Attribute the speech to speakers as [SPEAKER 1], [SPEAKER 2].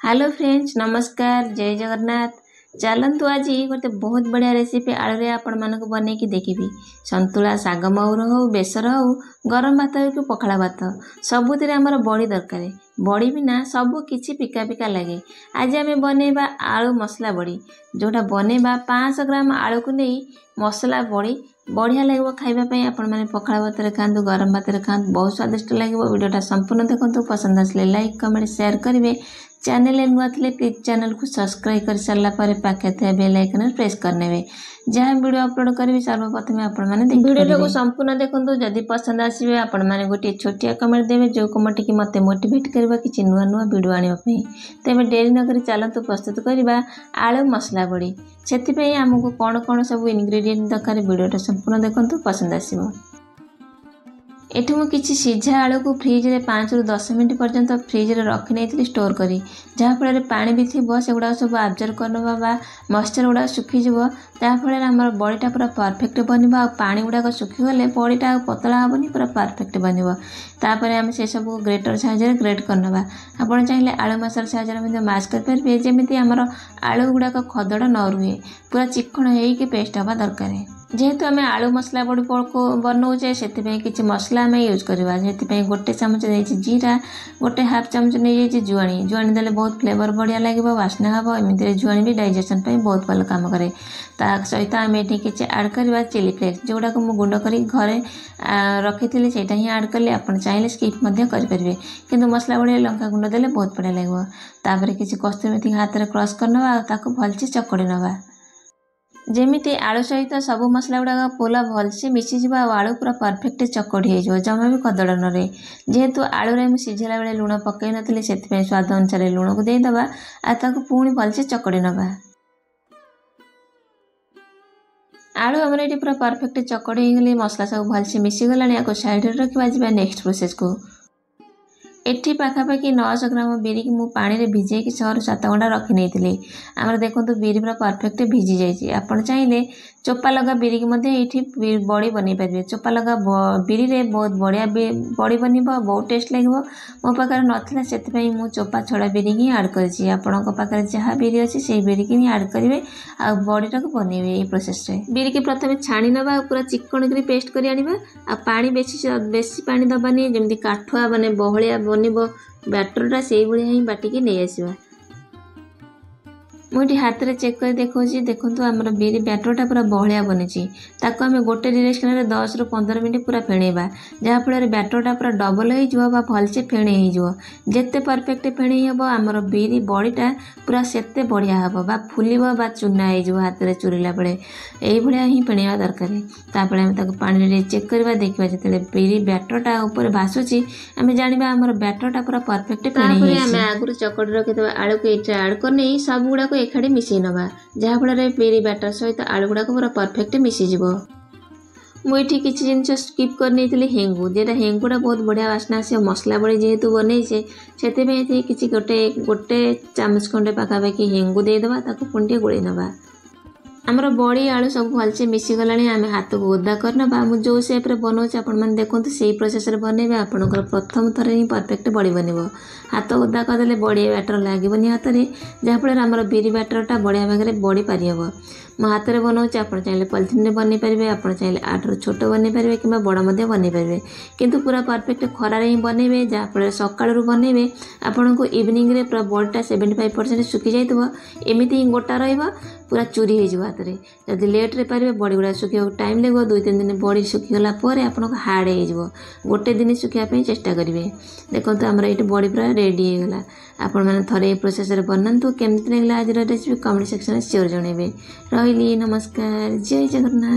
[SPEAKER 1] Hello friends, नमस्कार, जय जगन्नाथ। चलतु आज गोटे बहुत बढ़िया रेसिपी आलू आपण मानक बन की देखी। संतुला साग मऊर हो बेसर हो गरम भात हो कि पखाला भात सबुतिर आमर बड़ी दरकार। बड़ी बिना सबू किछि पिका पिका लगे। आज आम बनैबा आलू मसला बड़ी, जोटा बनैबा 500 ग्राम आलू को नहीं मसला बड़ी बढ़िया लगे खाइबा। आपण मैंने पखाला भात खातु, गरम भात खातु, बहुत स्वादिष्ट लगे। वीडियोटा संपूर्ण देखो, पसंद आसले लाइक कमेंट शेयर करेंगे। चैनल नुआ थे प्लीज चैनल को सब्सक्राइब कर सारा पाखे थे बेल आइकन प्रेस करने। जहाँ वीडियो अपलोड करी सर्वप्रथम आपण मैंने वीडियो को संपूर्ण देखो। जदि पसंद आसवे आपण मैंने गोटे छोटिया कमेंट देवे, जो कमेंट की मत मोटिवेट करवा कि नुआ नुआ वीडियो आने। तेज डेरी नक चलतु प्रस्तुत करवा आलू मसला बड़ी। से आमको कौन कौन सब इनग्रेडिएंट दरकार वीडियोटा संपूर्ण देखो, पसंद आसो। एठू मु किछि सीझा आलू को फ्रिज रे 5 रु 10 मिनट पर्यंत फ्रिज रे रखी नहीं स्टोर करी, जहाँ फल पानी भी थी से गुड़ा सब आब्जर्व करनवा बा मॉइस्चर गुड़ा सुखीज। जहाँफल आम बड़ीटा पूरा परफेक्ट बनब। पानी गुड़ाक सुखीगले बड़ीटा पतला हेनी, पूरा परफेक्ट बनब। तापर आम से सब ग्रेटर साहाଯ୍य ग्रेट करनवा। आपड़ चाहिए आलू मसाला साहाଯ୍य मैश करेंगे, जमी आमर आलू गुड़ाक खदड़ न रुए, पूरा चिकण हो पेस्ट हवा दरकार। जेहेतु आम आलू मसला बड़ी को बनाऊे से किसी मसला आम यूज करवा। से गोटे चामच नहीं जीरा, गोटे हाफ चामच नहीं जुआणी। जुआणी देले बहुत फ्लेवर बढ़िया लगे, वासना हम। एमती जुआणी भी डाइजेशन बहुत भल काम करे। ता सहित आम ये किसी आड करवा चिली फ्लेक्स, जोगुड़ा मुझे गुंड कर घरे रखी थी से आड कले। आप चाहिए स्किप करेंगे, किंतु मसला बढ़िया लंका गुंड देले बहुत बढ़िया लगे। तापर किसी कस्तूरी मेथी हाथ में क्रश करनवा, भलसे चकड़ी नवा। जेमिति आलू सहित सब मसला गुड़ाक पूरा भलसे मिसीज। आलू पूरा परफेक्ट चकड़ी हो, जमा भी खदड़ न रे। जेहेतु आलू रे सीझला बेले लुण पकई नी, से स्वाद अनुसार लुण को देदेबा आ पुणी भलसे चकड़ी नवा। आलू आमर ये पूरा परफेक्ट चकड़ी होगले, मसला सब भलसे मिसीगला। या साइड रखा जा नेक्स्ट प्रोसेस को। एठी पाखापाखि 900 ग्राम बिरी की मु पानी रे भिजे 6 रु 7 घंटा रखी नहीं। आमर देखो बिरी पूरा परफेक्ट भिजी जाइए। आपड़ चाहिए चोपा लगा बिरी की बड़ी बन पारे। चोपा लगा बिरी रे बहुत बढ़िया बड़ी बन, बहुत टेस्ट लगे। मो पाखे नाला से चोपा छड़ा बिरी ही आड कर। आपरे जहाँ बिरी अच्छी से बिरी की आड करेंगे आ बड़ीटा को बनइबे। ये प्रोसेस रे बिरी की प्रथम छाणी नवा, पूरा चिकन कर पेस्ट कर आनिबा। आ पानी बेसी पानी दबानी, जमी काठुआ बने बहलिया बनब। बैटरटा से भाया ही बाटिकी नहीं आसवा। मुझे हाथ में चेक कर देखो आमर बिरी बैटरटा पूरा बहलिया बनी। आम गोटे डायरेक्शन में 10 रु 15 मिनट पूरा फेणेबा, जहाँफल बैटरटा पूरा डबल हो भलसे फेणे होते परफेक्ट फेणे हम। आमर बिरी बड़ीटा पूरा सेते बढ़िया हम, फुल चूना हो हाथ में चुरला बेले। यही ही फेणा दरकार। तापर आम पानी चेक करवा, देखा जो बिरी बैटरटा ऊपर भासुची, आम जाना आमर बैटरटा पूरा परफेक्ट फेणे। आम आगुरी चकड़ी रखिए आलू को ये आड कर सब गुड़ाक एखाड़ी मिसई नवा, जहाँफल बिरी बैटर सहित आलू गुड़ाक पूरा परफेक्ट मिसीज। मुझे किसी जिन स्किप कर नहीं हेंगू, जेटा हेंगुटा बहुत बढ़िया वासना आस। मसला बड़ी जेहेतु बनईचे से किसी गोटे चामच खंडे पाखापाखि हेंगू देदेबा, पुणी गोल नवा। आमर बड़ी आलू सब भलसे मिसीगला। आम हाथ को ओदा करनबा। मुझे जो सेप्रे बनाऊँ आपने देखो से प्रोसेस बनइबे। आपंकर प्रथम थर ही परफेक्ट बड़ी बनब। हाथ ओदा करदे बड़ी बैटर लगेनि हाथ में, जहाँफल आमर बिरी बैटरटा बढ़िया भाग में बड़ी पारि हम। मो हाथ में बनाऊँ, आप चाहिए पॉलिथिन में बन पारे, आप चाहिए आठू छोट बन पारे कि बड़ बन पारे, किंतु पूरा परफेक्ट खरार ही बनइबे। जहाँफल सकाळु बनइबे आपन को इवनिंग रे पूरा बड़ीटा 75% सुखी जाइए। एमती ही गोटा रहा पूरा चूरी हो हाथ में। जब लेट्रे पारे बड़ी गुड़ा सुखा टाइम लगे, 2-3 दिन बड़ी सुखीगला आपको हार्ड हो गोटे दिन सुखापी चेष्टा करेंगे। देखो आमर ये बड़ी पूरा रेडी होगला। आपण मैंने थे ये प्रोसेस बनातु। केमती लगे आज रेसिपी कमेंट सेक्शन में श्योर जनइबे। रही नमस्कार, जय जगन्नाथ।